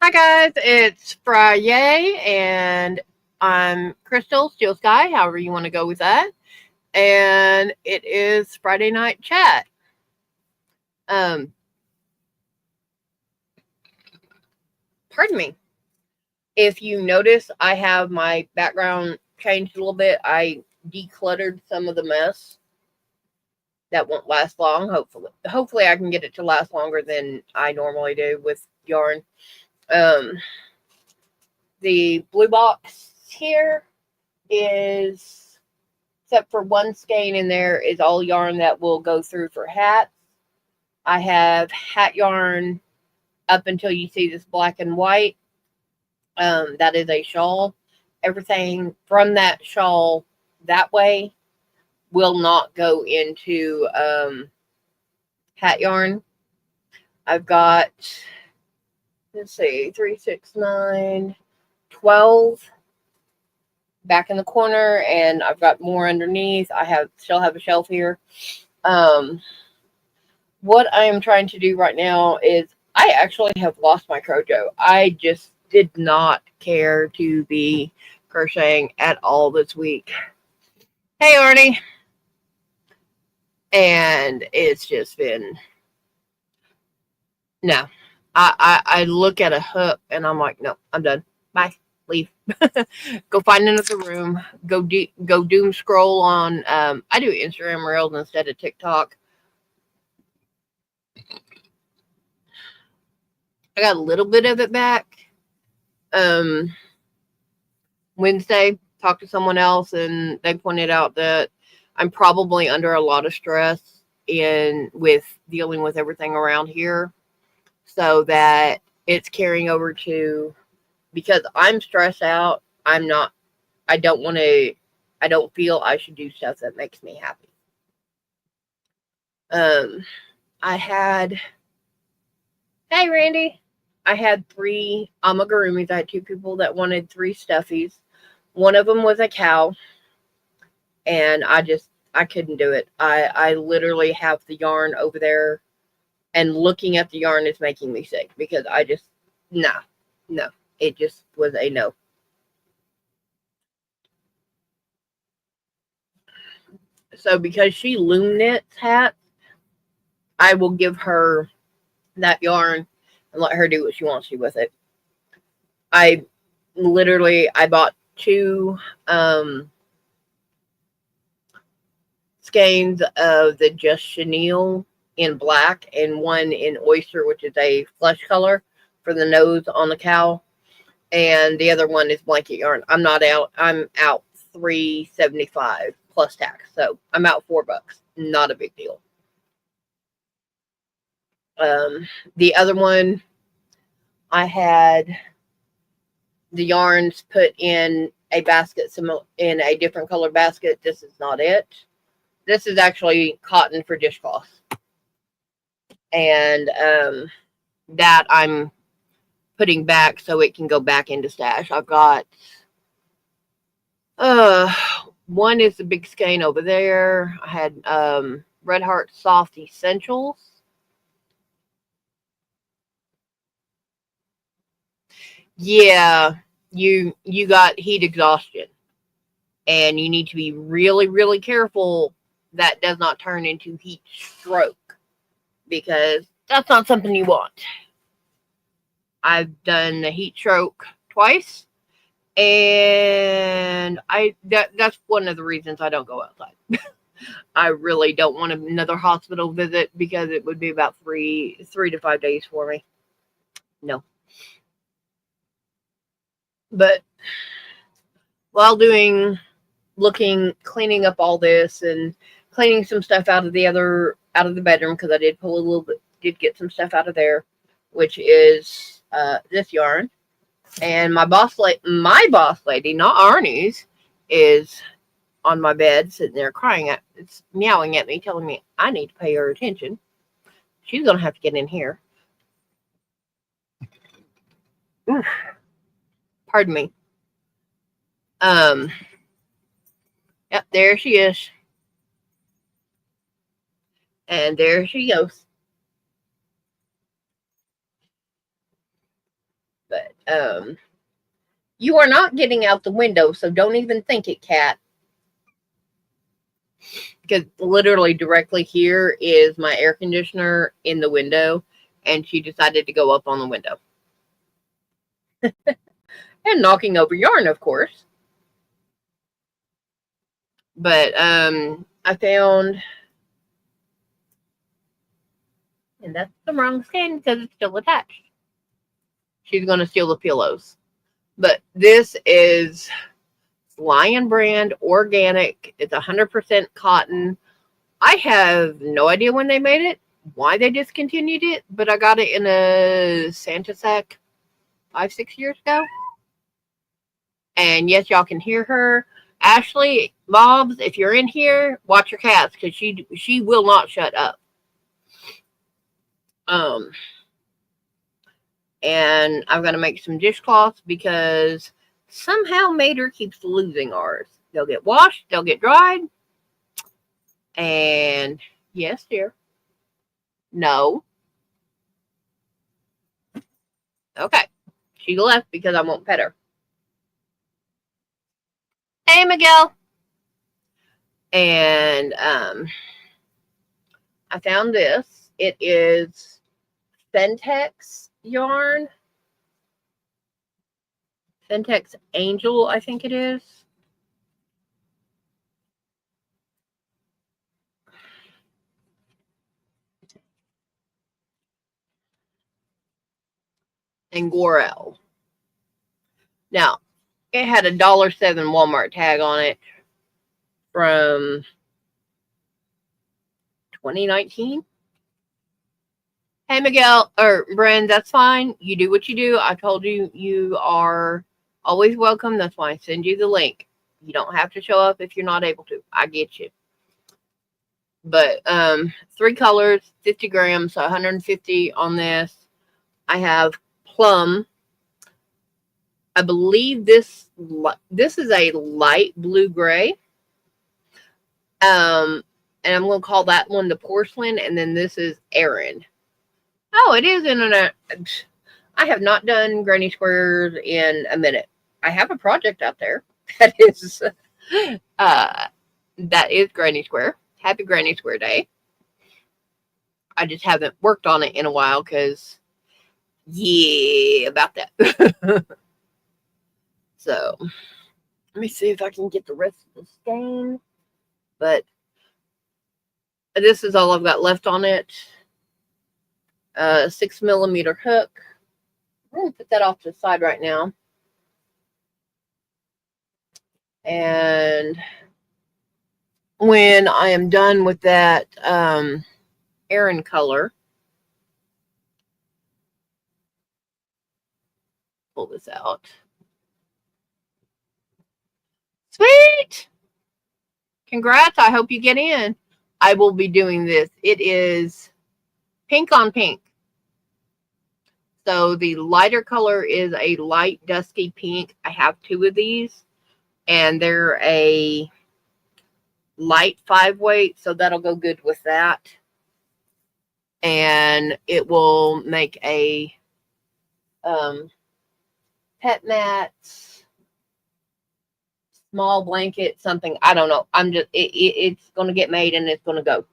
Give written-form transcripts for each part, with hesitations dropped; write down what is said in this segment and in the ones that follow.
Hi guys, it's Friyay and I'm Crystal, Steel Sky, however you want to go with that. And it is Friday night chat. Um, Pardon me. If you notice, I have my background changed a little bit. I decluttered some of the mess that won't last long. Hopefully I can get it to last longer than I normally do with yarn. Um, the blue box here is, except for one skein in there, is all yarn that will go through for hats. I have hat yarn up until you see this black and white. That is a shawl. Everything from that shawl that way will not go into hat yarn. I've got, let's see, 3, 6, 9, 12 back in the corner, and I've got more underneath. Still have a shelf here. What I am trying to do right now is I actually have lost my crojo. I just did not care to be crocheting at all this week. Hey, Arnie. And it's just been, no. I look at a hook and I'm like, no, I'm done. Bye. Leave. Go find another room. Go doom scroll on. I do Instagram Reels instead of TikTok. I got a little bit of it back. Wednesday, talked to someone else, and they pointed out that I'm probably under a lot of stress with dealing with everything around here, so that it's carrying over to, because I'm stressed out. I don't want to. I don't feel I should do stuff that makes me happy. I had. Hey, Randy. I had 3 amigurumis. I had 2 people that wanted 3 stuffies. One of them was a cow, and I couldn't do it. I literally have the yarn over there, and looking at the yarn is making me sick because no, it just was a no. So because she loom knits hats, I will give her that yarn and let her do what she wants to with it. I bought 2 skeins of the Just Chenille in black and one in oyster, which is a flesh color for the nose on the cow, and the other one is blanket yarn. I'm out $3.75 plus tax, so I'm out $4. Not a big deal. The other one, I had the yarns put in a basket, in a different color basket. This is not it. This is actually cotton for dishcloth. And that I'm putting back so it can go back into stash. I've got one is the big skein over there. I had Red Heart Soft Essentials. Yeah, you got heat exhaustion, and you need to be really, really careful that does not turn into heat stroke, because that's not something you want. I've done the heat stroke twice, and that's one of the reasons I don't go outside. I really don't want another hospital visit because it would be about 3 to 5 days for me. No. But while cleaning up all this and cleaning some stuff out of the bedroom, because I did get some stuff out of there, which is this yarn. And my boss lady, not Arnie's, is on my bed sitting there it's meowing at me, telling me I need to pay her attention. She's gonna have to get in here. Oof. Pardon me. Yep, there she is. And there she goes. But You are not getting out the window, so don't even think it, cat. Because literally directly here is my air conditioner in the window, and she decided to go up on the window. And knocking over yarn, of course. But I found, and that's the wrong skin because it's still attached. She's going to steal the pillows. But this is Lion Brand organic. It's 100% cotton. I have no idea when they made it, why they discontinued it, but I got it in a Santa Sac 5-6 years ago. And yes, y'all can hear her. Ashley, Bobs, if you're in here, watch your cats because she will not shut up. And I've got to make some dishcloths because somehow Mater keeps losing ours. They'll get washed, they'll get dried. And yes, dear. No. Okay. She left because I won't pet her. Hey, Miguel. And I found this. It is Fentex yarn. Fentex Angel, I think it is. And Gorel. Now, it had a $7 Walmart tag on it from 2019. Hey, Miguel, or Bren, that's fine. You do what you do. I told you you are always welcome. That's why I send you the link. You don't have to show up if you're not able to. I get you. But 3 colors, 50 grams, so 150 on this. I have plum. I believe this is a light blue gray. And I'm going to call that one the porcelain, and then this is Erin. Oh, it is internet. I have not done granny squares in a minute. I have a project out there that is Granny Square. Happy Granny Square Day. I just haven't worked on it in a while because, yeah, about that. So, let me see if I can get the rest of the skein. But this is all I've got left on it. 6mm hook. I'm going to put that off to the side right now. And when I am done with that Erin color, pull this out. Sweet! Congrats. I hope you get in. I will be doing this. It is pink on pink. So the lighter color is a light dusky pink. I have 2 of these, and they're a light 5-weight, so that'll go good with that. And it will make a pet mat, small blanket, something. I don't know. It's going to get made and it's going to go.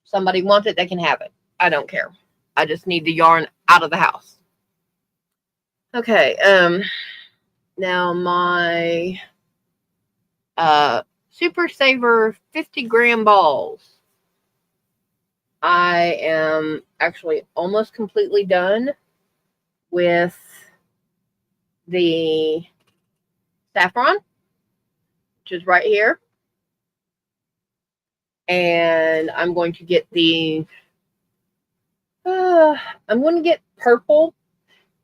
Somebody wants it, they can have it. I don't care. I just need the yarn out of the house. Okay. Now my Super Saver 50-gram balls. I am actually almost completely done with the saffron, which is right here. And I'm going to get I'm going to get purple,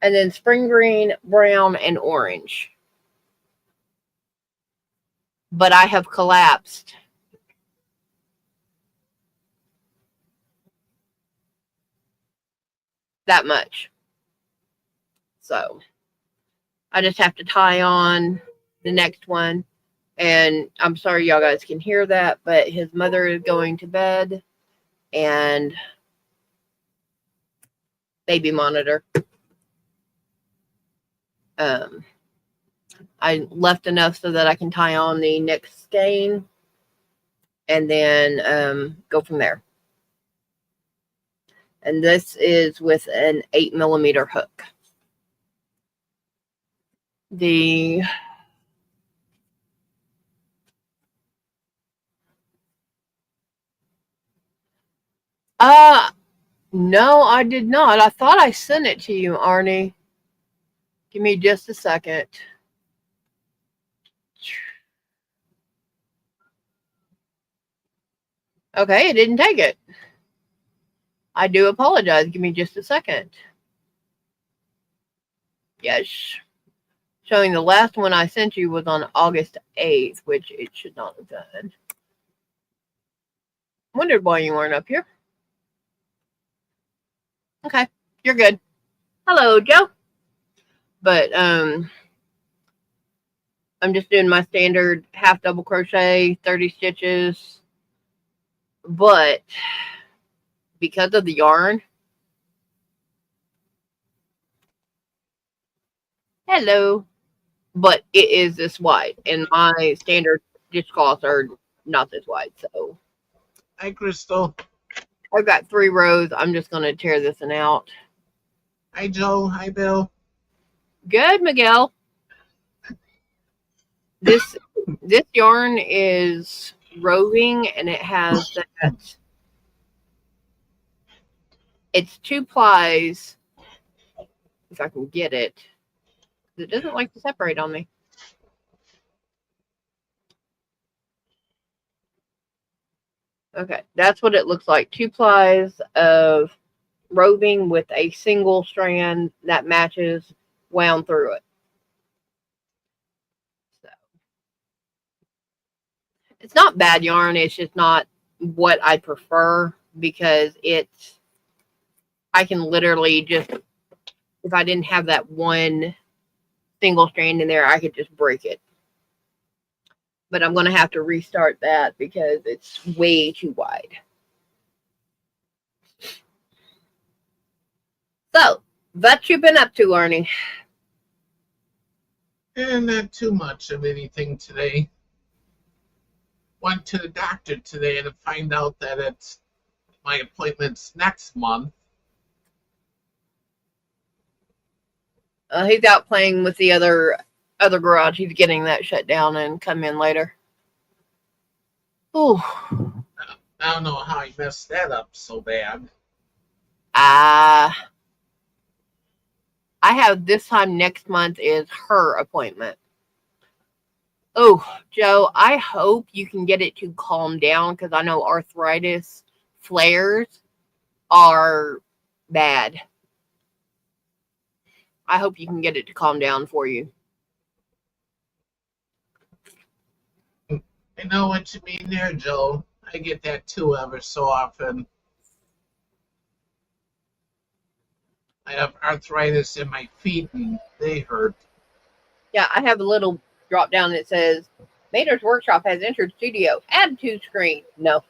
and then spring green, brown, and orange. But I have collapsed that much. So I just have to tie on the next one. And I'm sorry y'all guys can hear that, but his mother is going to bed and baby monitor. I left enough so that I can tie on the next skein and then go from there. And this is with an 8mm hook. No, I did not. I thought I sent it to you, Arnie. Give me just a second. Okay, it didn't take it. I do apologize. Give me just a second. Yes. Showing the last one I sent you was on August 8th, which it should not have done. Wondered why you weren't up here. Okay, you're good. Hello, Joe. But I'm just doing my standard half double crochet, 30 stitches. But because of the yarn, hello. But it is this wide, and my standard dishcloths are not this wide. So, hi, Crystal. I've got 3 rows. I'm just going to tear this one out. Hi, Joe. Hi, Bill. Good, Miguel. This yarn is roving, and it has that. It's 2 plies. If I can get it, it doesn't like to separate on me. Okay, that's what it looks like. 2 plies of roving with a single strand that matches wound through it. So it's not bad yarn. It's just not what I prefer because I can literally just, if I didn't have that one single strand in there, I could just break it. But I'm going to have to restart that because it's way too wide. So, what you been up to, Arnie? Not too much of anything today. Went to the doctor today to find out that my appointment's next month. He's out playing with the other garage. He's getting that shut down and come in later. Ooh. I don't know how I messed that up so bad. I have this time next month is her appointment. Oh, Joe, I hope you can get it to calm down because I know arthritis flares are bad. I hope you can get it to calm down for you. I know what you mean there, Joe. I get that too ever so often. I have arthritis in my feet and they hurt. Yeah, I have a little drop down that says, Mater's Workshop has entered studio. Add to screen. No.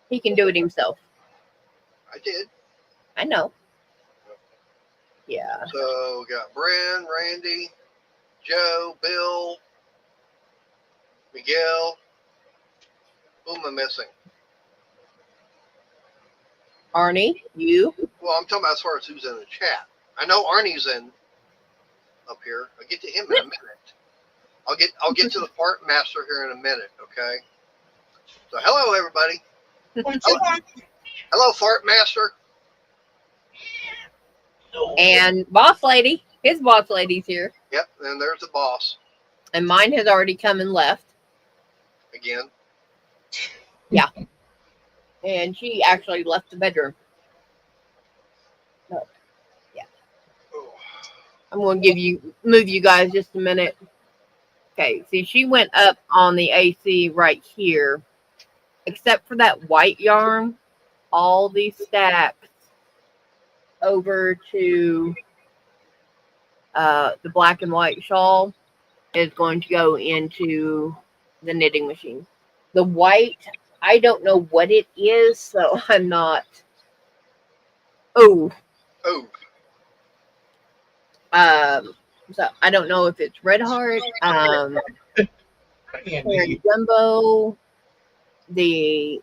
He can do it himself. I did. I know. Yeah. So we got Bren, Randy, Joe, Bill, Miguel. Who am I missing? Arnie, you? Well, I'm talking about as far as who's in the chat. I know Arnie's in up here. I'll get to him in a minute. I'll get to the fart master here in a minute, okay? So hello everybody. Hello fart master. And boss lady. His boss lady's here. Yep, and there's the boss. And mine has already come and left. Again. Yeah. And she actually left the bedroom. No. Yeah. Oh. I'm going to move you guys just a minute. Okay, see, she went up on the AC right here. Except for that white yarn, all these stacks over to the black and white shawl is going to go into the knitting machine. The white, I don't know what it is, so I'm not. Oh. So I don't know if it's Red Heart, Andy. Jumbo, the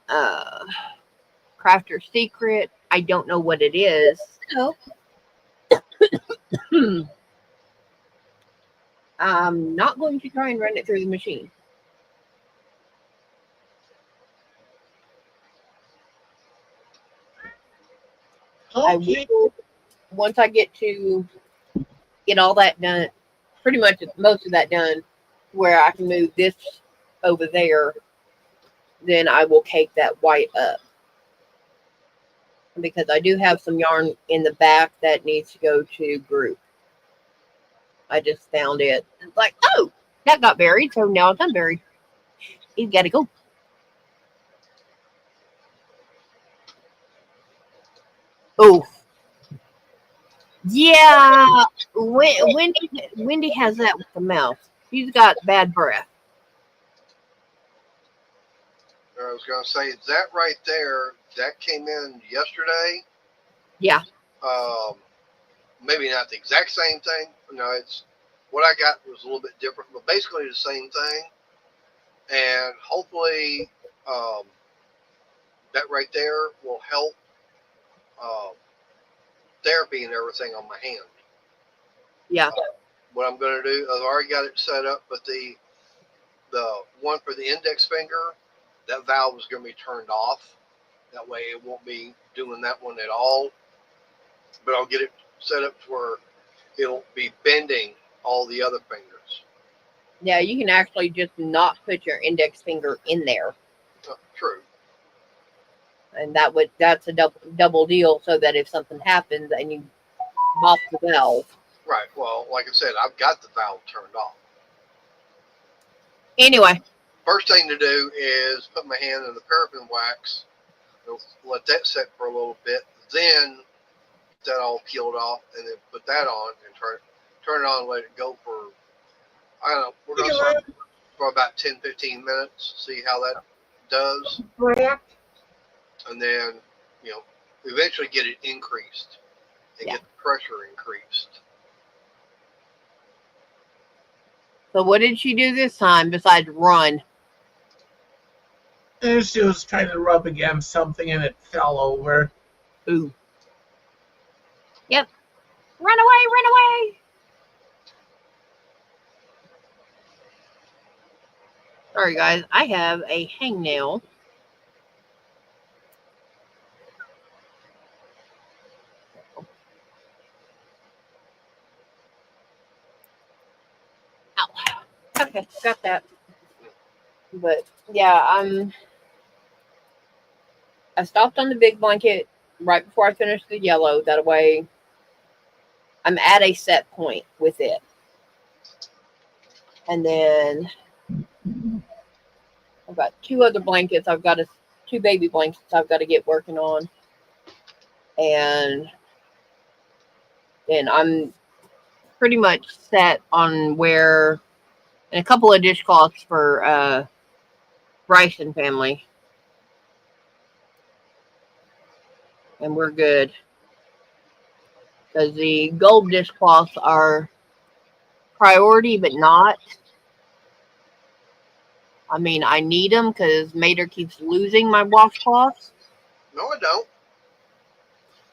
Crafter's Secret. I don't know what it is. So I'm not going to try and run it through the machine. I Okay. will, once I get all that done, pretty much most of that done, where I can move this over there, then I will cake that white up. Because I do have some yarn in the back that needs to go to group. I just found it. It's like, oh, that got buried, so now it's unburied. You gotta go. Oh, yeah. Wendy has that with the mouth. She's got bad breath. I was going to say, that right there, that came in yesterday. Yeah. Maybe not the exact same thing. No, it's what I got was a little bit different, but basically the same thing. And hopefully, that right there will help therapy and everything on my hand. Yeah. What I'm going to do, I've already got it set up, but the one for the index finger, that valve is going to be turned off. That way it won't be doing that one at all. But I'll get it set up to where it'll be bending all the other fingers. Yeah, you can actually just not put your index finger in there. True. And that's a double deal, so that if something happens and you off the valve. Right. Well, like I said, I've got the valve turned off. Anyway. First thing to do is put my hand in the paraffin wax, let that set for a little bit, then get that all peeled off, and then put that on and turn it on and let it go for, I don't know, we're going to start for about 10-15 minutes, see how that does. And then, eventually get it increased and get the pressure increased. So what did she do this time besides run? And she was trying to rub against something and it fell over. Ooh. Yep. Run away, run away. Sorry, guys. I have a hangnail. Ow. Okay, got that. But, yeah, I stopped on the big blanket right before I finished the yellow. That way, I'm at a set point with it. And then I've got two other blankets. I've got two baby blankets I've got to get working on. And then I'm pretty much set on where, and a couple of dishcloths for Bryson family. And we're good. Because the gold dishcloths are priority, but not. I mean, I need them because Mater keeps losing my washcloths. No, I don't.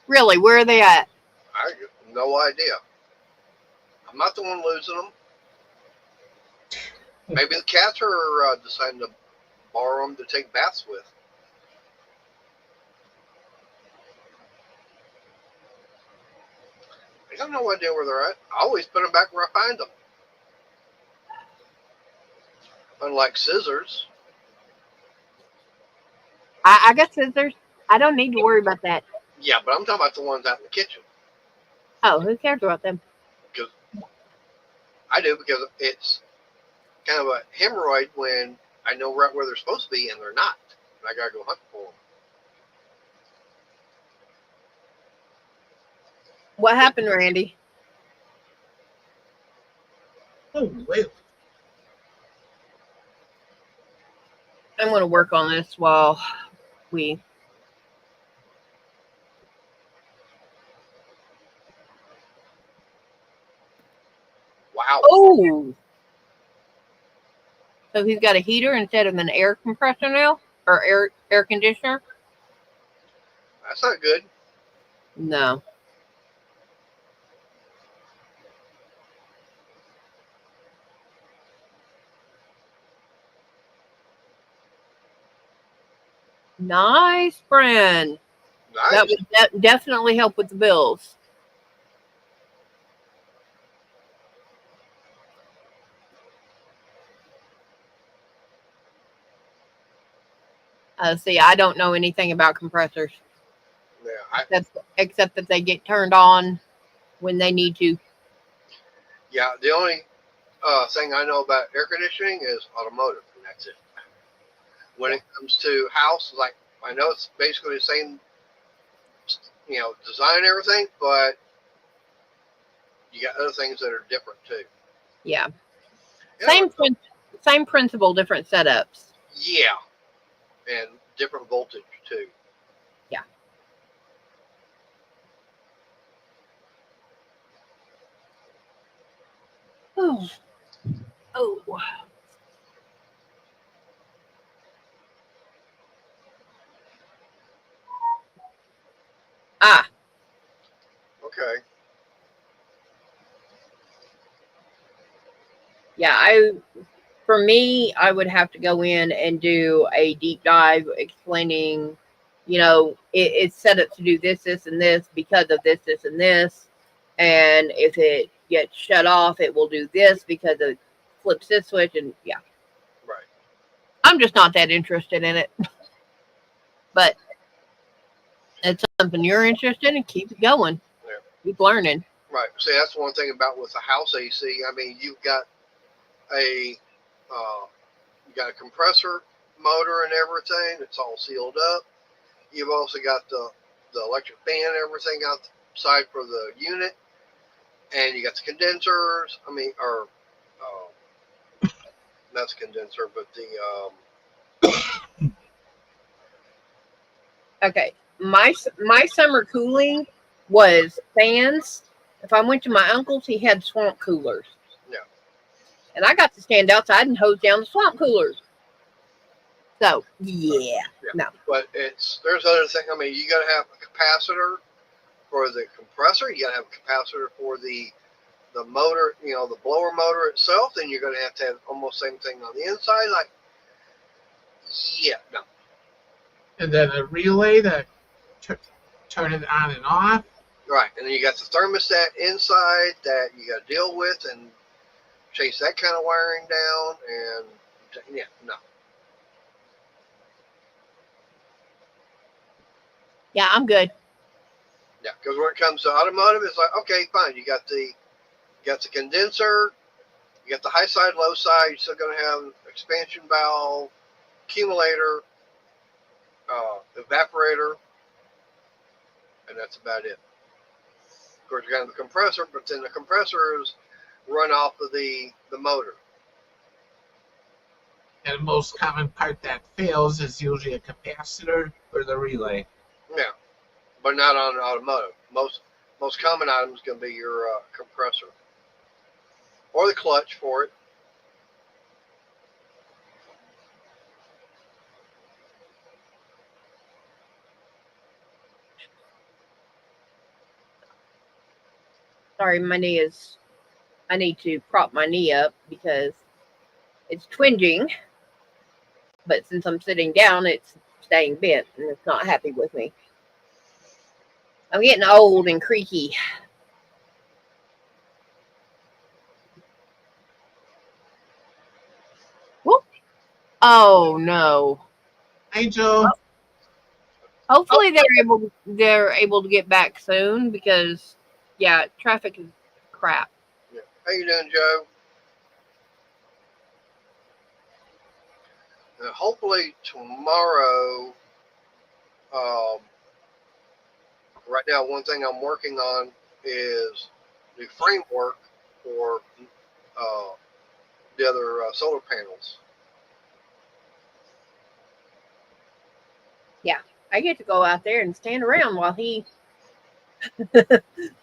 Really, where are they at? I have no idea. I'm not the one losing them. Maybe the cats are deciding to borrow them to take baths with. I got no idea where they're at. I always put them back where I find them. Unlike scissors. I got scissors. I don't need to worry about that. Yeah, but I'm talking about the ones out in the kitchen. Oh, who cares about them? Because I do, because it's kind of a hemorrhoid when I know right where they're supposed to be and they're not. And I got to go hunt for them. What happened, Randy? Oh, wait. I'm going to work on this while we... Wow. Oh, so he's got a heater instead of an air compressor now, or air conditioner. That's not good. No. Nice, friend. Nice. That would definitely help with the bills. See, I don't know anything about compressors Yeah. except that they get turned on when they need to. Yeah. The only thing I know about air conditioning is automotive, and that's it. When it comes to house, like I know it's basically the same, design and everything, but you got other things that are different too. Yeah. Yeah, Same principle, different setups. yeah, and different voltage too. Yeah. Oh. Oh. Ah. Okay. Yeah, for me, I would have to go in and do a deep dive explaining, it's set up to do this, this, and this because of this, this, and this. And if it gets shut off, it will do this because it flips this switch. And yeah, Right. I'm just not that interested in it. But it's something you're interested in, keep it going. Yeah. Keep learning. Right. See, that's one thing about with the house AC. I mean, you've got a compressor motor and everything. It's all sealed up. You've also got the electric fan and everything outside for the unit, and you got the condensers. I mean, or not the condenser, but the Okay. My summer cooling was fans. If I went to my uncle's, he had swamp coolers. Yeah. And I got to stand outside and hose down the swamp coolers. So, yeah. No. But there's other things. I mean, you got to have a capacitor for the compressor. You got to have a capacitor for the motor, the blower motor itself. Then you're going to have almost same thing on the inside. Like, yeah, no. And then a relay to turn it on and off. Right, and then you got the thermostat inside that you got to deal with and chase that kind of wiring down. And yeah, no. Yeah, I'm good. Yeah, because when it comes to automotive, it's like, okay, fine. You got the condenser, you got the high side, low side. You're still going to have expansion valve, accumulator, evaporator, and that's about it. Of course, you got the compressor, but then the compressors run off of the motor. And the most common part that fails is usually a capacitor or the relay. Yeah, but not on an automotive. Most common item is going to be your compressor or the clutch for it. Sorry, I need to prop my knee up because it's twinging. But since I'm sitting down, it's staying bent and it's not happy with me. I'm getting old and creaky. Whoop. Oh no. Angel. Hopefully they're able to get back soon because yeah, traffic is crap. Yeah. How you doing, Joe? Hopefully tomorrow. Right now, one thing I'm working on is the framework for the other solar panels. Yeah, I get to go out there and stand around while he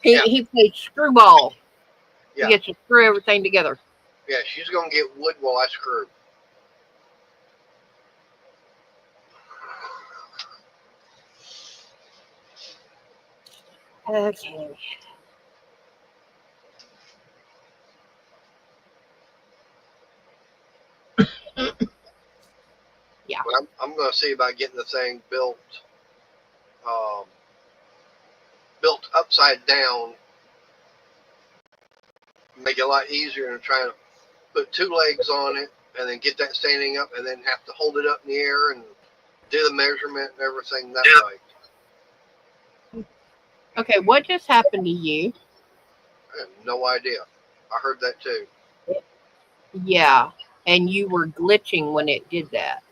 Yeah. he plays screwball. Yeah. You get to screw everything together. Yeah, she's gonna get wood while I screw. Okay. Yeah. But I'm gonna see about getting the thing built, um, built upside down. Make it a lot easier than trying to put two legs on it and then get that standing up and then have to hold it up in the air and do the measurement and everything that way. Okay, what just happened to you? I have no idea. I heard that too. Yeah, and you were glitching when it did that.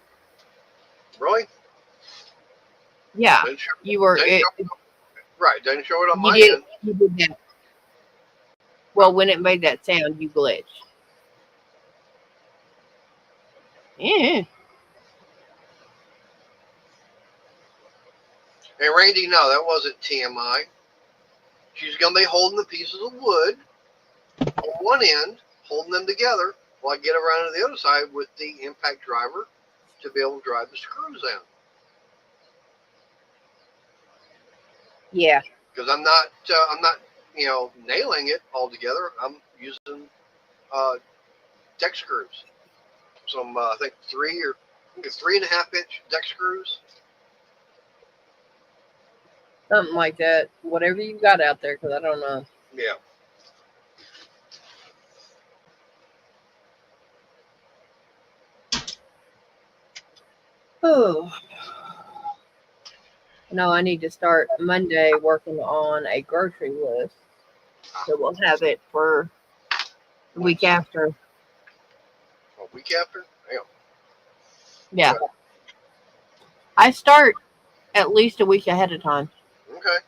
Really? Yeah, Didn't show, you were. right, didn't show it on You my did. end. You did that. Well, when it made that sound, you glitched. Yeah. And Randy, no, that wasn't TMI. She's gonna be holding the pieces of wood on one end, holding them together while I get around to the other side with the impact driver to be able to drive the screws in. Yeah. Because I'm not, nailing it all together. I'm using deck screws. Some, I think 3.5-inch deck screws. Something like that. Whatever you got out there, because I don't know. Yeah. Oh. No, I need to start Monday working on a grocery list. So we'll have it for the week after. A week after? Damn. Yeah. Okay. I start at least a week ahead of time. Okay.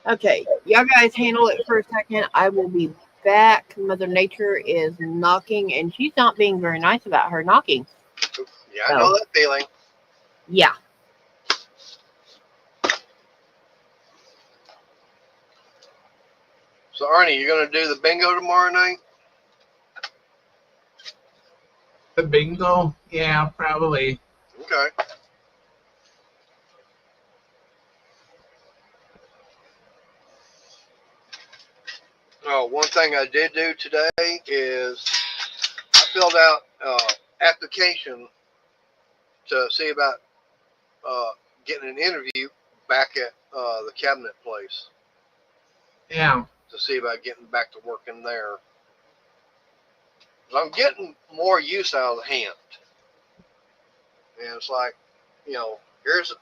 Okay, y'all guys handle it for a second. I will be back. Mother Nature is knocking, and she's not being very nice about her knocking. Yeah, I know that feeling. Yeah. So, Arnie, you going to do the bingo tomorrow night? The bingo? Yeah, probably. Okay. Oh, one thing I did do today is I filled out application to see about getting an interview back at the cabinet place Yeah. to see about getting back to working there. I'm getting more use out of the hand, and it's like, here's a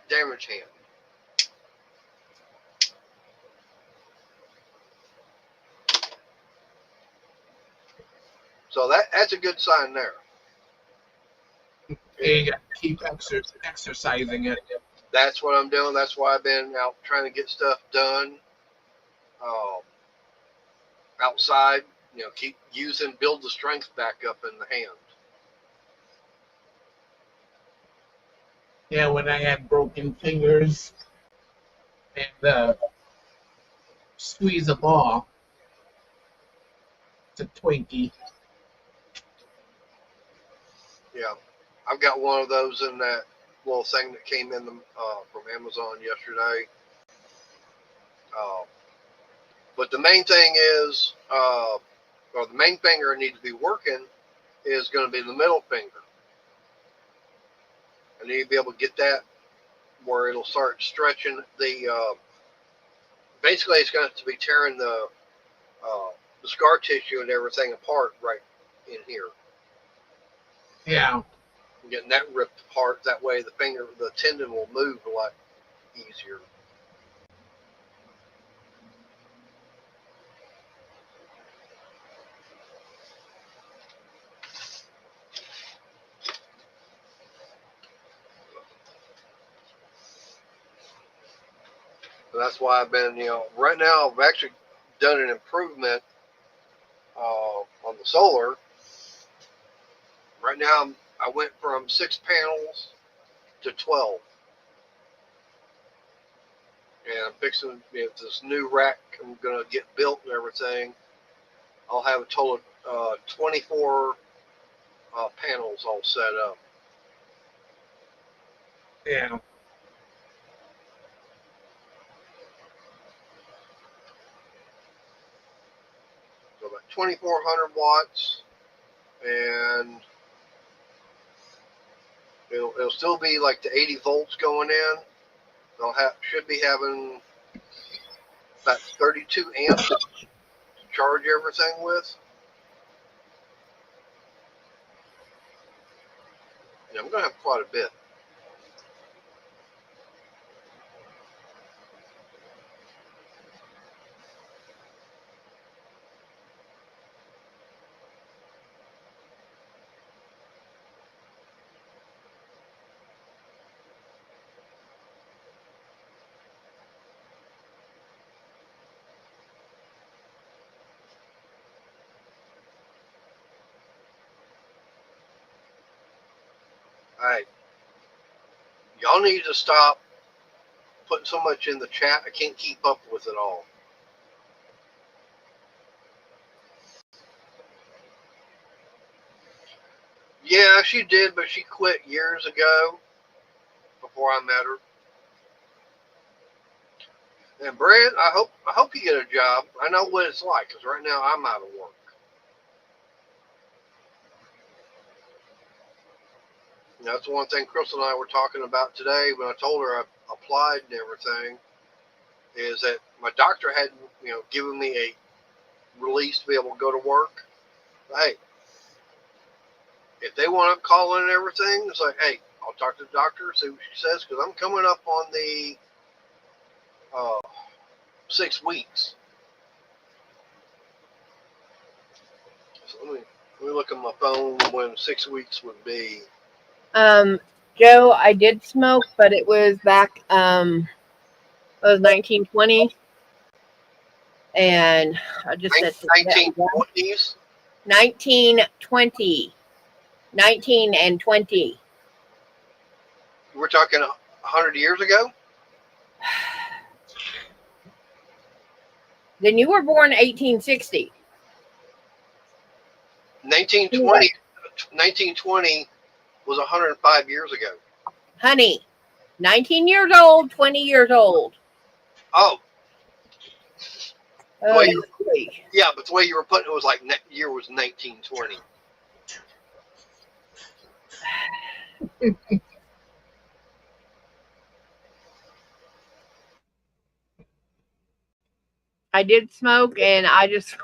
damaged hand. So that's a good sign there. You got to keep exercising it. That's what I'm doing. That's why I've been out trying to get stuff done outside. Keep using, build the strength back up in the hand. Yeah, when I had broken fingers and squeeze a ball, it's a Twinkie. Yeah, I've got one of those in that little thing that came in from Amazon yesterday. But the main thing is, or the main finger I need to be working is going to be the middle finger. I need to be able to get that where it'll start stretching the. Basically, it's going to be tearing the scar tissue and everything apart right in here. Yeah. Getting that ripped apart. That way, the tendon will move a lot easier. So that's why I've been, right now I've actually done an improvement on the solar. Right now I went from 6 panels to 12. And I'm fixing this new rack I'm going to get built and everything. I'll have a total of 24 panels all set up. Yeah. So about 2,400 watts, and it'll still be like the 80 volts going in. Should be having about 32 amps to charge everything with. And I'm going to have quite a bit. All right. Y'all need to stop putting so much in the chat. I can't keep up with it all. Yeah, she did, but she quit years ago before I met her. And Brent, I hope you get a job. I know what it's like, because right now I'm out of work. And that's one thing Crystal and I were talking about today when I told her I applied and everything, is that my doctor hadn't, given me a release to be able to go to work. Hey, if they want to call in and everything, it's like, hey, I'll talk to the doctor, see what she says, because I'm coming up on the 6 weeks. So let me look at my phone when 6 weeks would be. Joe, I did smoke, but it was back, it was 1920. And I just said 1920s? 1920. 19 and 20. We're talking 100 years ago? Then you were born 1860. 1920 was 105 years ago. Honey, 19 years old, 20 years old. Oh. Oh, yeah, but the way you were putting it was like year was 1920. I did smoke, and I just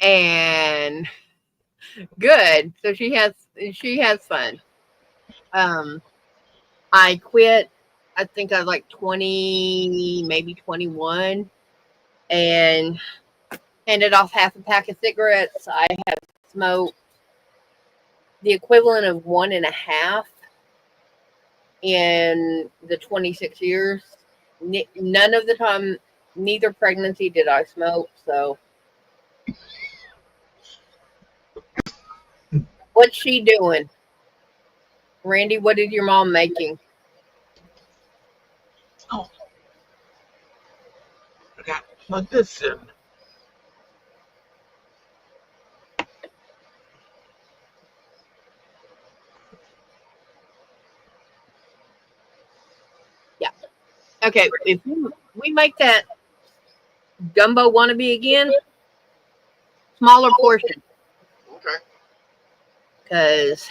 and good. So she has fun. I quit. I think I was like 20, maybe 21, and handed off half a pack of cigarettes. I have smoked the equivalent of 1.5 in the 26 years. None of the time, neither pregnancy did I smoke. So, what's she doing? Randy, what is your mom making? Oh. I got to plug this in. Yeah. Okay, if we make that gumbo wannabe again, smaller portion. Okay. Because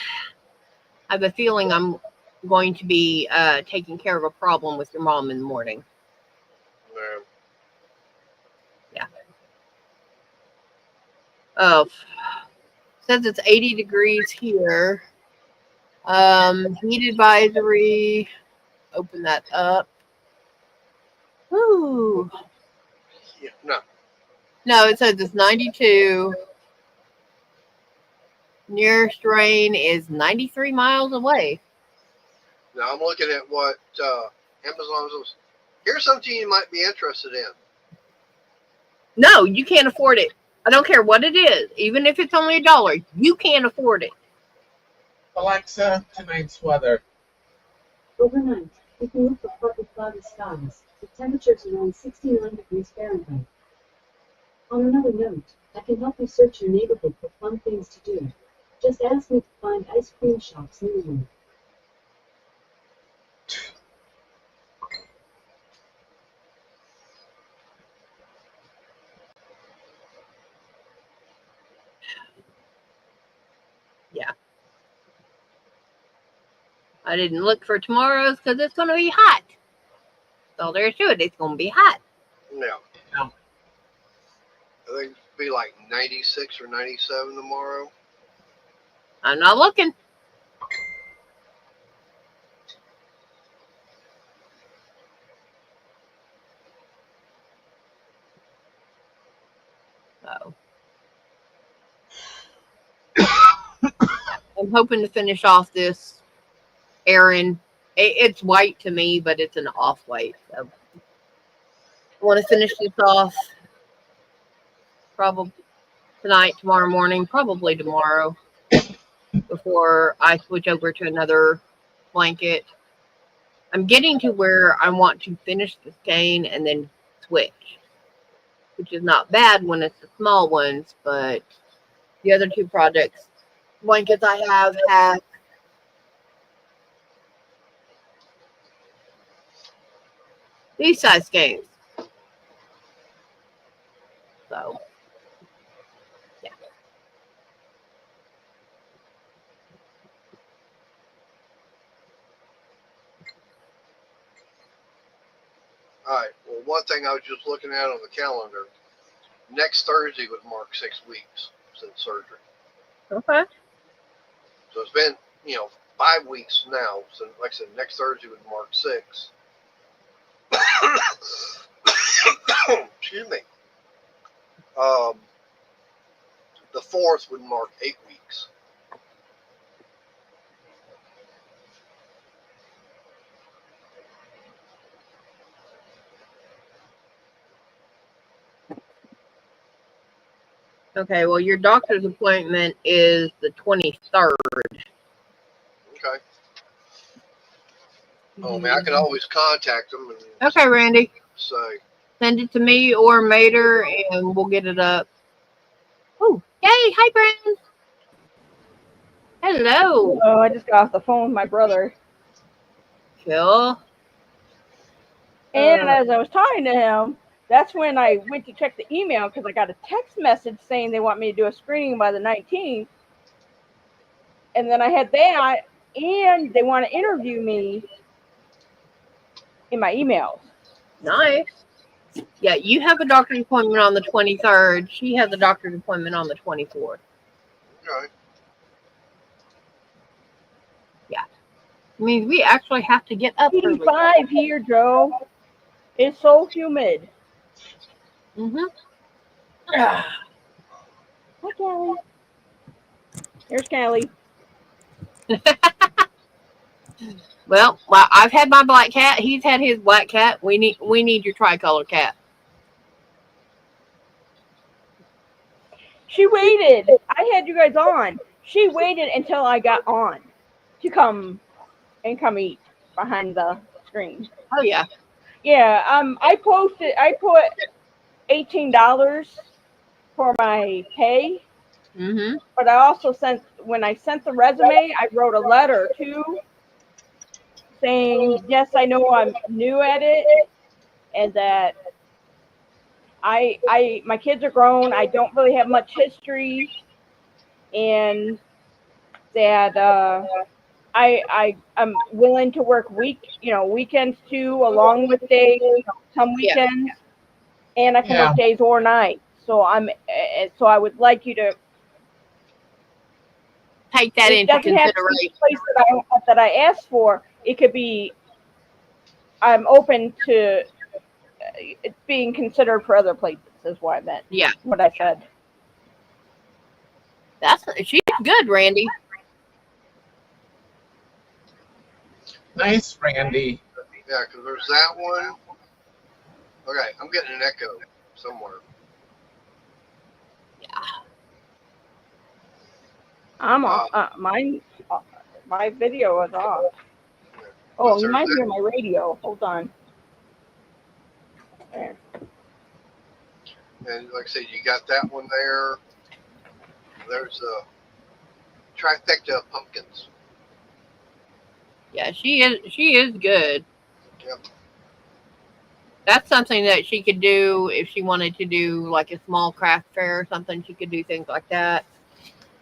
I have a feeling I'm going to be taking care of a problem with your mom in the morning. Yeah. Oh, says it's 80 degrees here. Heat advisory. Open that up. Ooh. Yeah, no, it says it's 92. Nearest rain is 93 miles away. Now I'm looking at what Amazon says. Here's something you might be interested in. No, you can't afford it. I don't care what it is. Even if it's only $1, you can't afford it. Alexa, tonight's weather. Overnight, we can look for partly cloudy skies, with temperatures around 69 degrees Fahrenheit. On another note, I can help you search your neighborhood for fun things to do. Just ask me to find ice cream shops near you. Yeah. I didn't look for tomorrow's because it's going to be hot. That's all there is to it. It's going to be hot. No. No. I think it'll be like 96 or 97 tomorrow. I'm not looking. So I'm hoping to finish off this errand. It's white to me, but it's an off-white. So I want to finish this off probably tonight, tomorrow morning, probably tomorrow, before I switch over to another blanket. I'm getting to where I want to finish the skein and then switch, which is not bad when it's the small ones, but the other two projects, blankets I have these size skeins. So, yeah. All right. Well, one thing I was just looking at on the calendar, next Thursday would mark 6 weeks since surgery. Okay. So it's been, 5 weeks now. So, like I said, next Thursday would mark 6. Excuse me. The 4th would mark 8 weeks. Okay, well, your doctor's appointment is the 23rd. Okay. Oh, man, I can always contact them and Okay, Randy. say, Send it to me or Mater, and we'll get it up. Oh, yay. Hi, Brandon. Hello. Oh, I just got off the phone with my brother. Cool. And as I was talking to him, that's when I went to check the email because I got a text message saying they want me to do a screening by the 19th. And then I had that, and they want to interview me in my emails. Nice. Yeah, you have a doctor's appointment on the 23rd. She has a doctor's appointment on the 24th. okay. I mean, we actually have to get up early. 85 here, Joe. It's so humid. Mm-hmm. Hi, Callie. Here's Callie. Well, I've had my black cat. He's had his black cat. We need your tricolor cat. She waited. I had you guys on. She waited until I got on to come eat behind the screen. Oh yeah. Yeah. I put $18 for my pay. Mm-hmm. But I also when I sent the resume, I wrote a letter too, saying, yes, I know I'm new at it, and that my kids are grown. I don't really have much history, and that I'm willing to work weekends too, along with days, some weekends, and I can work days or nights. So I would like you to take that into consideration. Have to be the place that I asked for. It could be. I'm open to it being considered for other places. Is what I meant. Yeah, what I said. She's good, Randy. Nice, Randy. Yeah, because there's that one. Okay, I'm getting an echo somewhere. I'm off. My video is off. Oh, Because you there's might that- hear my radio. Hold on. There. And like I said, you got that one there. There's a trifecta of pumpkins. Yeah, she is good. Yep. That's something that she could do if she wanted to do like a small craft fair or something. She could do things like that.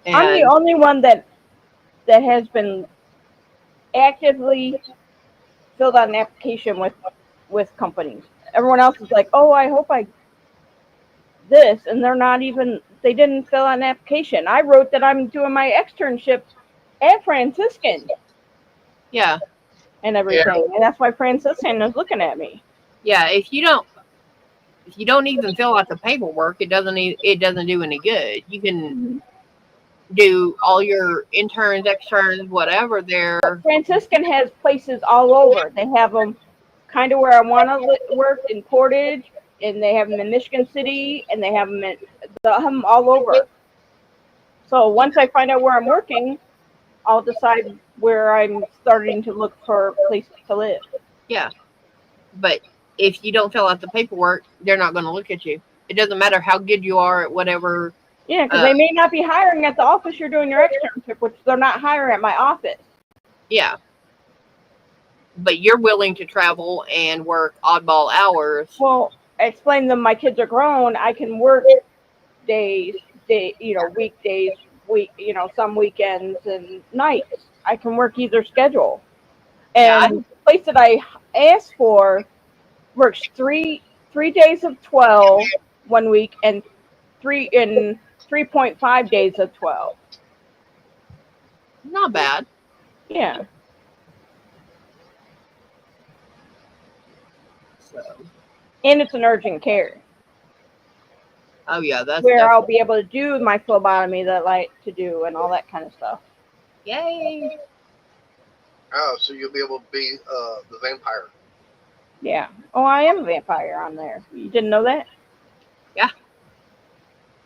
And I'm the only one that has been actively filled out an application with companies. Everyone else is like, oh, I hope I this, and they didn't fill out an application. I wrote that I'm doing my externship at Franciscan yeah, and everything, and that's why Franciscan is looking at me. yeah. If you don't even fill out the paperwork, it doesn't do any good. You can do all your interns, externs, whatever there. Franciscan has places all over. They have them kind of where I want to work in Portage, and they have them in Michigan City, and they have them all over. So once I find out where I'm working, I'll decide where I'm starting to look for places to live. Yeah, but if you don't fill out the paperwork, they're not going to look at you. It doesn't matter how good you are at whatever. Yeah, because they may not be hiring at the office you're doing your externship, which they're not hiring at my office. Yeah. But you're willing to travel and work oddball hours. Well, I explained to them my kids are grown. I can work weekdays, some weekends and nights. I can work either schedule. And the place that I asked for works three days of 12 one week and 3.5 days of 12. Not bad. Yeah. So. And it's an urgent care. Oh yeah, that's where I'll be able to do my phlebotomy that I like to do and all that kind of stuff. Yay! Oh, so you'll be able to be the vampire. Yeah. Oh, I am a vampire on there. You didn't know that? Yeah.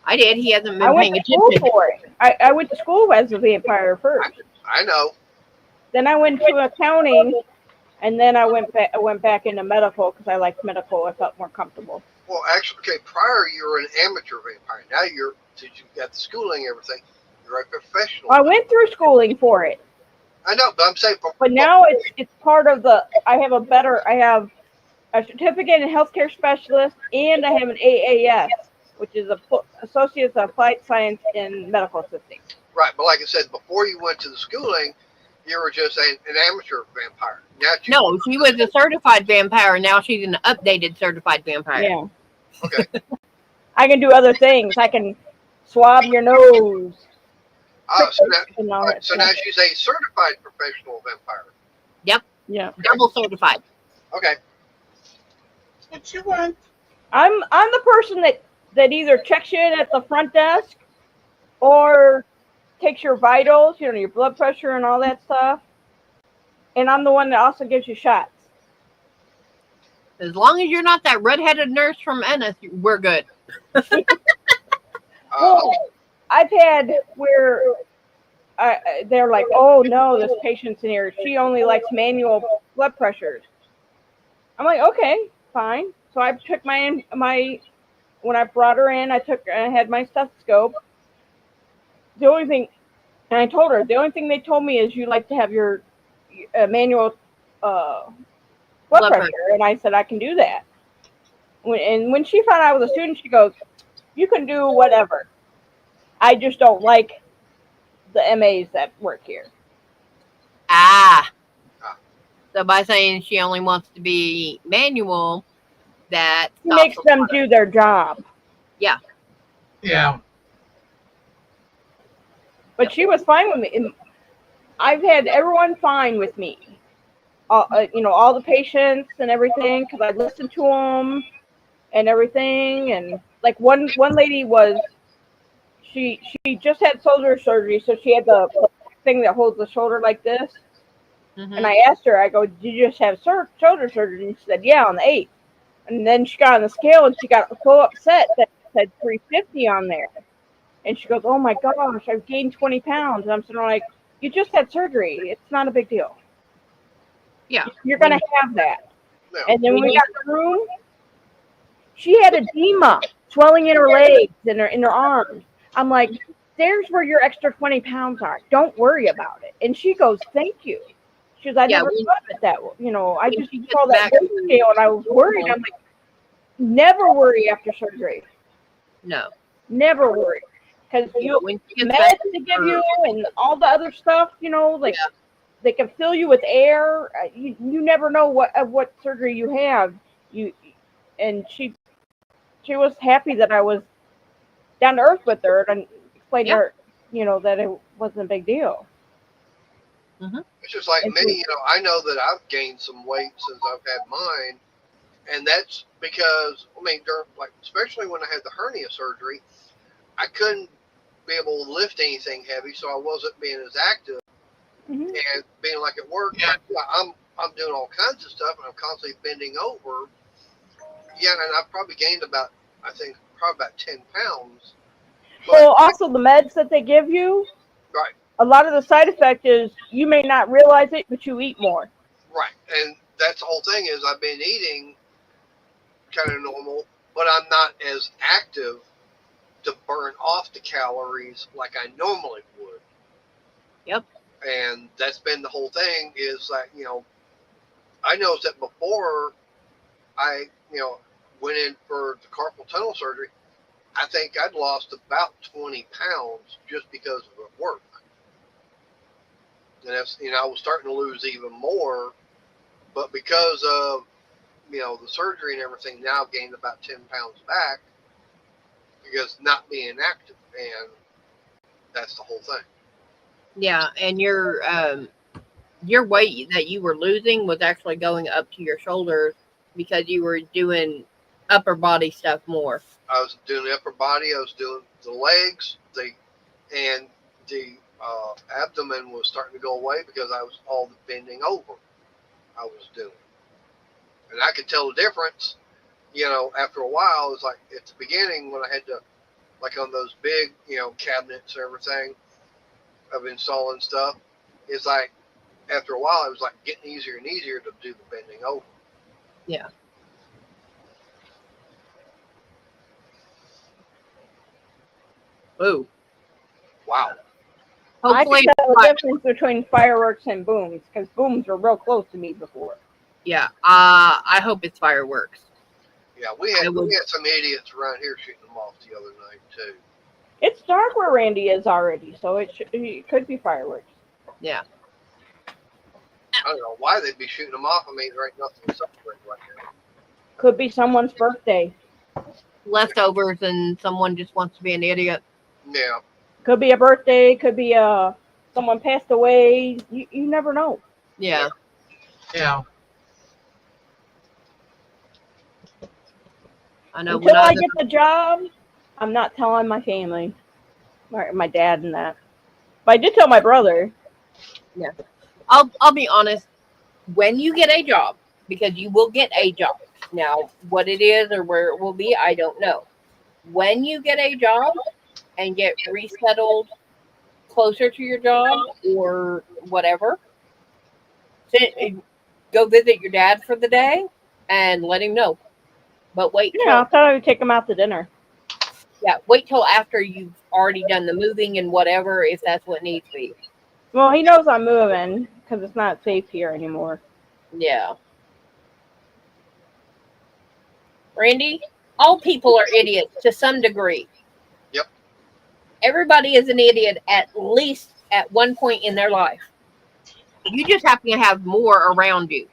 I did. He hasn't been I went paying to school attention. for it. I went to school as a vampire first. I know. Then I went to accounting, and then I went back into medical because I liked medical. I felt more comfortable. Well, actually, okay, prior you were an amateur vampire. Now since you've got the schooling and everything, you're a professional. I went through schooling for it. I know, but I'm saying. But now it's part of I have a certificate in healthcare specialist, and I have an AAS, which is Associates of Applied Science in Medical Assisting. Right, but like I said, before you went to the schooling, you were just an amateur vampire. Now she was a certified vampire. Now she's an updated certified vampire. Yeah. Okay. I can do other things. I can swab your nose. So now she's a certified professional vampire. Yep. Yeah. Double certified. Okay. What you want? I'm the person that either checks you in at the front desk or takes your vitals, your blood pressure and all that stuff. And I'm the one that also gives you shots. As long as you're not that redheaded nurse from Ennis, we're good. Well, I've had where they're like, oh no, this patient's in here. She only likes manual blood pressures. I'm like, okay, fine. So I took my when I brought her in, I had my stethoscope. The only thing, and I told her, the only thing they told me is you like to have your manual blood pressure. And I said, I can do that. When she found out I was a student, she goes, you can do whatever. I just don't like the MAs that work here. So by saying she only wants to be manual, that makes them do their job. Yeah. Yeah. But she was fine with me. I've had everyone fine with me. All the patients and everything, because I listened to them and everything. And like one lady was, she just had shoulder surgery, so she had the thing that holds the shoulder like this. Mhm. And I asked her, I go, did you just have shoulder surgery? And she said, yeah, on the 8th. And then she got on the scale and she got so upset that it said 350 on there. And she goes, oh my gosh, I've gained 20 pounds. And I'm sort of like, you just had surgery. It's not a big deal. Yeah. You're going to have that. No. And then when we got in the room, she had edema, swelling in her legs and in her arms. I'm like, there's where your extra 20 pounds are. Don't worry about it. And she goes, thank you. She goes, I Yeah, never thought of it that way. You know, I when just she gets saw that back weight to scale and I was worried. normal. I'm like, never worry after surgery. No. Never worry. Because you When she gets back meds to they give her- you and all the other stuff, you know, like Yeah. they can fill you with air. You never know what surgery you have. And she was happy that I was down to earth with her and explained to her, you know, that it wasn't a big deal. It's just like And me, so- you know, I know that I've gained some weight since I've had mine, and that's because, I mean, like, especially when I had the hernia surgery, I couldn't be able to lift anything heavy, so I wasn't being as active, Mhm. and being like at work, Yeah. I'm doing all kinds of stuff, and I'm constantly bending over. Yeah, and I've probably gained about, I think, probably about 10 pounds. But, Well, also the meds that they give you, right, a lot of the side effect is you may not realize it, but you eat more. right, and that's the whole thing is I've been eating kind of normal, but I'm not as active to burn off the calories like I normally would. Yep. And that's been the whole thing is like, you know, I noticed that before I, you know, went in for the carpal tunnel surgery, I think I'd lost about 20 pounds just because of the work. And that's, you know, I was starting to lose even more, but because of, you know, the surgery and everything, now I've gained about 10 pounds back because not being active, and that's the whole thing. Yeah, and your weight that you were losing was actually going up to your shoulders because you were doing upper body stuff more. I was doing the upper body, I was doing the legs, and the abdomen was starting to go away because I was all the bending over I was doing. And I could tell the difference, you know, after a while. It was like at the beginning when I had to, like on those big, you know, cabinets and everything of installing stuff, it's like after a while it was like getting easier and easier to do the bending over. Yeah. Ooh. Wow. Hopefully, I can tell the difference between fireworks and booms because booms were real close to me before. yeah. I hope it's fireworks. Yeah, we had some idiots around here shooting them off the other night too. It's dark where Randy is already, so it could be fireworks. Yeah. I don't know why they'd be shooting them off. I mean, there ain't nothing to celebrate right now. Could be someone's birthday. Leftovers and someone just wants to be an idiot. Yeah. Could be a birthday. Could be someone passed away. You never know. Yeah. Yeah. I know. Until I get the job, I'm not telling my family, my dad and that. But I did tell my brother. Yeah. I'll be honest. When you get a job, because you will get a job. Now, what it is or where it will be, I don't know. When you get a job and get resettled closer to your job or whatever, go visit your dad for the day and let him know. But wait Yeah, I thought I would take him out to dinner. wait till after you've already done the moving and whatever, if that's what needs to be. Well, he knows I'm moving because it's not safe here anymore. Yeah. Randy, all people are idiots to some degree. Yep. Everybody is an idiot at least at one point in their life. You just happen to have more around you.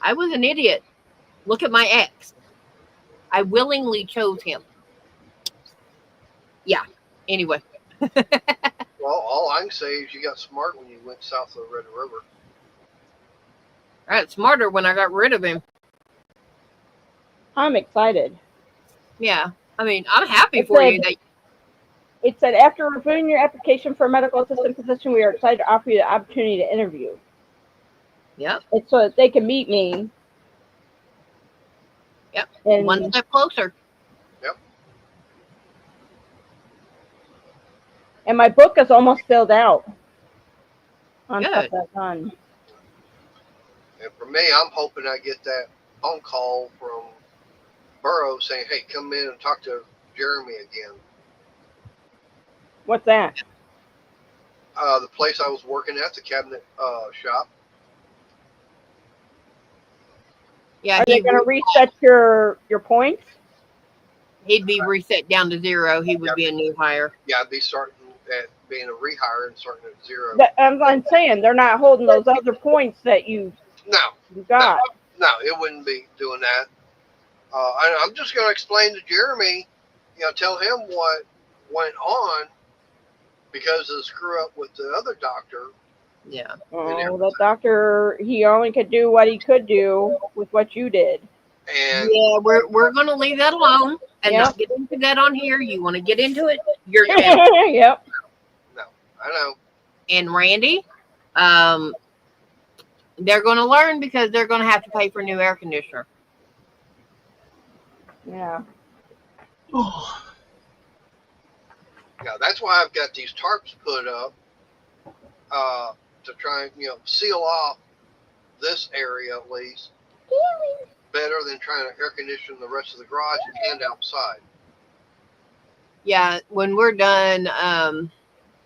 I was an idiot. Look at my ex. I willingly chose him. Yeah. Anyway. Well, all I can say is you got smart when you went south of the Red River. I got smarter when I got rid of him. I'm excited. Yeah. I mean, I'm happy I for said- you that It said, after reviewing your application for a medical assistant position, we are excited to offer you the opportunity to interview. Yep. It's so that they can meet me. Yep. And One step closer. And my book is almost filled out on stuff Good. that's done. And for me, I'm hoping I get that phone call from Burrow saying, "Hey, come in and talk to Jeremy again." What's that? The place I was working at, the cabinet shop. Yeah, Are they going to reset your points? he'd be reset down to 0. He would be a new hire. Yeah, I'd be starting at being a rehire and starting at 0. I'm saying they're not holding those other points that you No, got. no, it wouldn't be doing that. I'm just going to explain to Jeremy, tell him what went on because of the screw up with the other doctor. Yeah. Oh, the doctor, he only could do what he could do with what you did. And yeah, we're going to leave that alone and Yep. not get into that on here. You want to get into it? You're down. Yep. no, I know. And Randy, they're going to learn because they're going to have to pay for a new air conditioner. Yeah. Oh, Yeah, that's why I've got these tarps put up to try and seal off this area at least. Better than trying to air condition the rest of the garage and outside. Yeah, when we're done,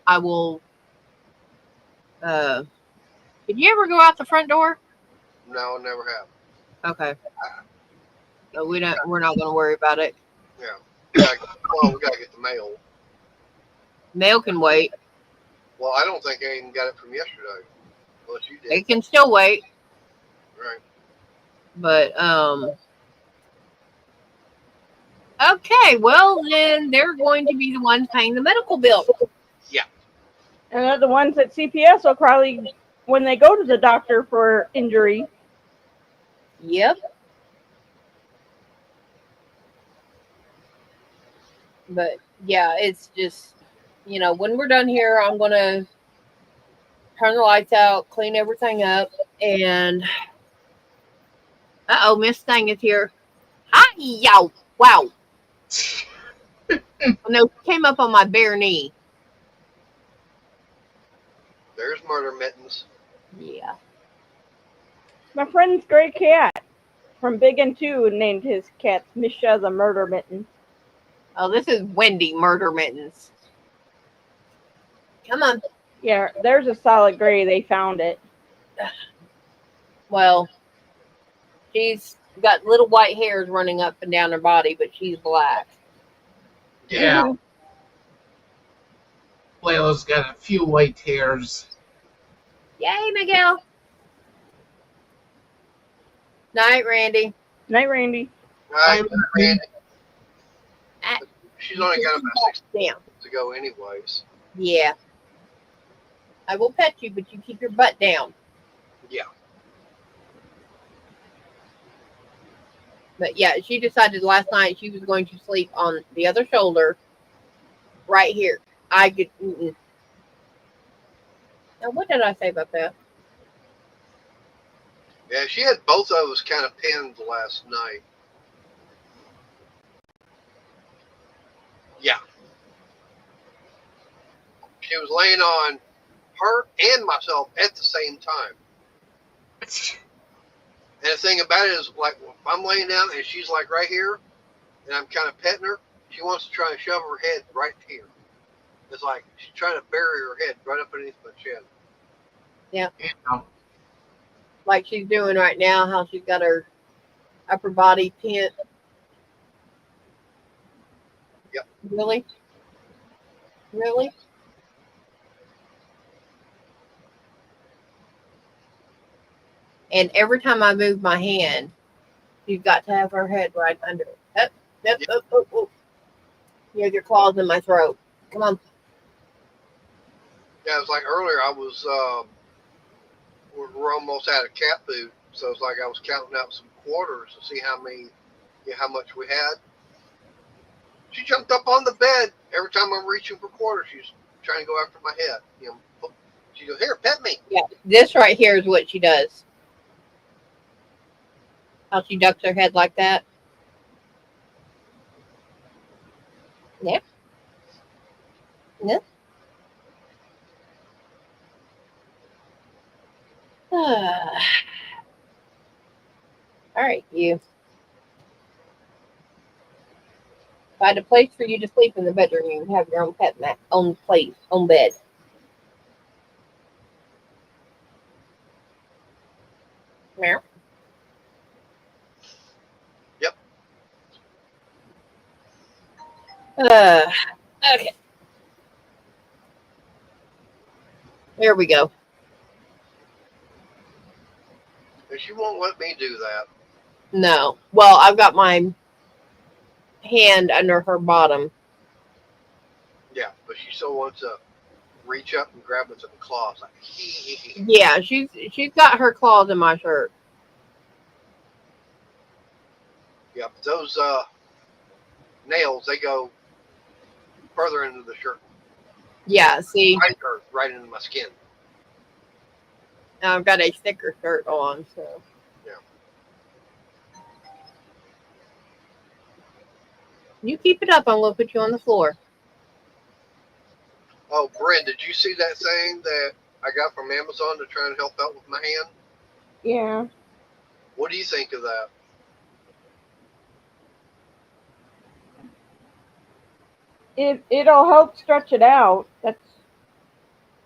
I will. Did you ever go out the front door? No, never have. Okay. So we're not going to worry about it. Yeah. We gotta get the mail. Mail can wait. Well, I don't think I even got it from yesterday. Unless you did. It can still wait. Right. But okay, well then they're going to be the ones paying the medical bill. And they're the ones at CPS will probably, when they go to the doctor for injury. Yep. But yeah, it's just, when we're done here, I'm gonna turn the lights out, clean everything up, and Miss Thing is here. Hi, yow, wow. No, she came up on my bare knee. There's murder mittens. Yeah. My friend's gray cat from Big and Two named his cat Misha the Murder Mitten. Oh, this is Wendy Murder Mittens. Come on. Yeah, there's a solid gray. They found it. Well, she's got little white hairs running up and down her body, but she's black. yeah. Layla's got a few white hairs. Yay, Miguel. Night, Randy. Night, Randy. Right, I'm- Randy. Ah, She's only got about 6 Down. minutes to go anyways. Yeah. I will pet you, but you keep your butt down. Yeah. But yeah, she decided last night she was going to sleep on the other shoulder right here. I could. Now, what did I say about that? Yeah, she had both of us kind of pinned last night. Yeah. She was laying on her and myself at the same time. And the thing about it is, like, if I'm laying down and she's like right here, and I'm kind of petting her, she wants to try and shove her head right here. It's like she's trying to bury her head right up underneath my chin. Yeah. Yeah. Like she's doing right now, how she's got her upper body pinned. Yep. Really? Really? And every time I move my hand, she's got to have her head right under it. Up, up, Yep. up, up, up. You have your claws in my throat. Come on. Yeah, it was like earlier I was, we're almost out of cat food. So it's like I was counting out some quarters to see how much we had. She jumped up on the bed every time I'm reaching for quarters, she's trying to go after my head. She goes, "Here, pet me." Yeah, this right here is what she does. How she ducks her head like that. Yeah. Yeah. All right, you. Find a place for you to sleep in the bedroom. You have your own pet mat, own place, own bed. Meow. Yep. Okay. There we go. And she won't let me do that. No. Well, I've got my hand under her bottom. Yeah, but she still wants to reach up and grab with some claws. Like, Yeah, she's got her claws in my shirt. yeah, but those nails, they go further into the shirt. Yeah, see, Right into my skin. I've got a thicker shirt on, so. Yeah. You keep it up, I'm going to put you on the floor. Oh, Brent, did you see that thing that I got from Amazon to try and help out with my hand? Yeah. What do you think of that? It'll help stretch it out.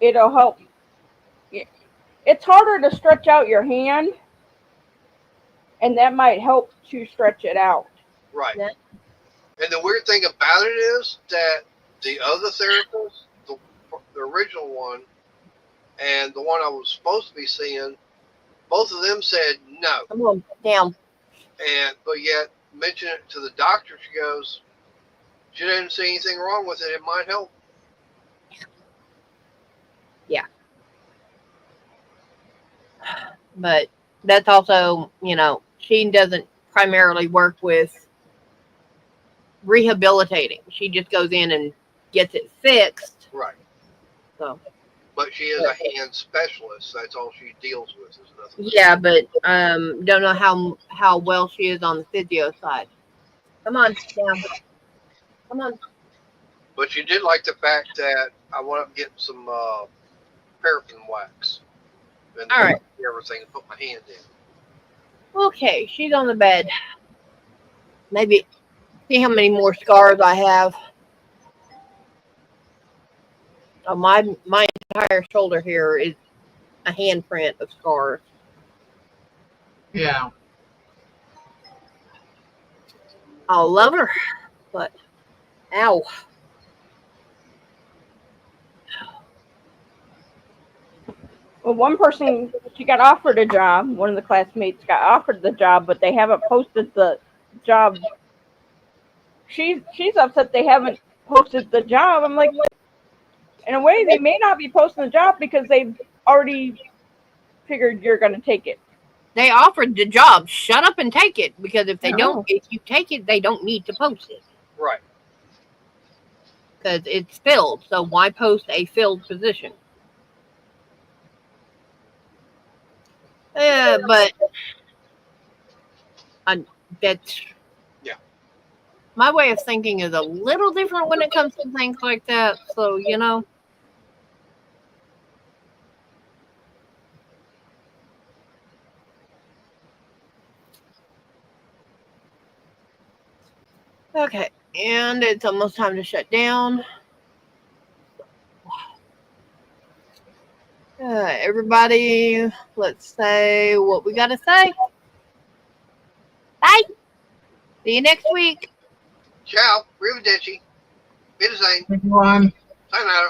It'll help. It's harder to stretch out your hand, and that might help to stretch it out. Right. Yeah. And the weird thing about it is that the other therapist, the original one, and the one I was supposed to be seeing, both of them said no. Come on, down. But yet, mention it to the doctor, she goes, she didn't see anything wrong with it. It might help. Yeah. But that's also, she doesn't primarily work with rehabilitating. She just goes in and gets it fixed. Right. So. But she is a hand specialist. That's all she deals with. Is nothing. Yeah, but don't know how well she is on the physio side. Come on, down. Come on. But she did like the fact that I went up and get some paraffin wax. And All right. everything and put my hand in. Okay, she's on the bed. Maybe see how many more scars I have. Oh, my entire shoulder here is a handprint of scars. Yeah. I love her, but ow. Well, one person, she got offered a job. One of the classmates got offered the job, but they haven't posted the job. She's upset they haven't posted the job. I'm like, in a way, they may not be posting the job because they've already figured you're going to take it. They offered the job. Shut up and take it, because if they No. don't, if you take it, they don't need to post it. Right. Because it's filled. So why post a filled position? But that's my way of thinking is a little different when it comes to things like that. So Okay, and it's almost time to shut down. Everybody, let's say what we got to say. Bye. See you next week. Ciao. Arrivederci. Wiedersehen. Everyone. Sayonara.